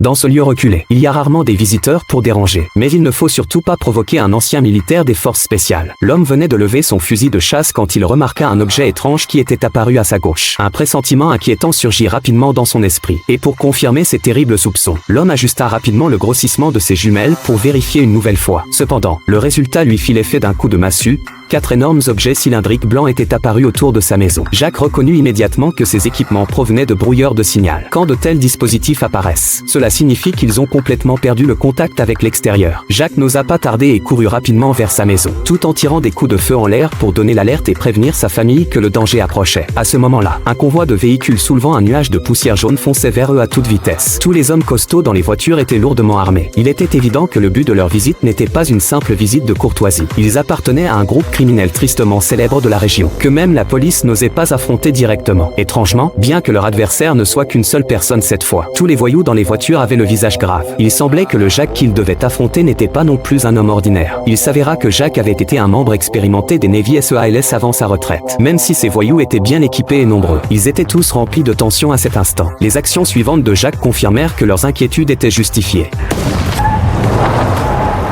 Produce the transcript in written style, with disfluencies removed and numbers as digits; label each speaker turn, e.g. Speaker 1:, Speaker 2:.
Speaker 1: Dans ce lieu reculé, il y a rarement des visiteurs pour déranger. Mais il ne faut surtout pas provoquer un ancien militaire des forces spéciales. L'homme venait de lever son fusil de chasse quand il remarqua un objet étrange qui était apparu à sa gauche. Un pressentiment inquiétant surgit rapidement dans son esprit. Et pour confirmer ses terribles soupçons, l'homme ajusta rapidement le grossissement de ses jumelles pour vérifier une nouvelle fois. Cependant, le résultat lui fit l'effet d'un coup de massue. 4 énormes objets cylindriques blancs étaient apparus autour de sa maison. Jacques reconnut immédiatement que ces équipements provenaient de brouilleurs de signal. Quand de tels dispositifs apparaissent, cela signifie qu'ils ont complètement perdu le contact avec l'extérieur. Jacques n'osa pas tarder et courut rapidement vers sa maison, tout en tirant des coups de feu en l'air pour donner l'alerte et prévenir sa famille que le danger approchait. À ce moment-là, un convoi de véhicules soulevant un nuage de poussière jaune fonçait vers eux à toute vitesse. Tous les hommes costauds dans les voitures étaient lourdement armés. Il était évident que le but de leur visite n'était pas une simple visite de courtoisie. Ils appartenaient à un groupe criminel tristement célèbre de la région, que même la police n'osait pas affronter directement. Étrangement, bien que leur adversaire ne soit qu'une seule personne cette fois, tous les voyous dans les voitures avaient le visage grave. Il semblait que le Jacques qu'ils devaient affronter n'était pas non plus un homme ordinaire. Il s'avéra que Jacques avait été un membre expérimenté des Navy SEALs avant sa retraite. Même si ces voyous étaient bien équipés et nombreux, ils étaient tous remplis de tension à cet instant. Les actions suivantes de Jacques confirmèrent que leurs inquiétudes étaient justifiées.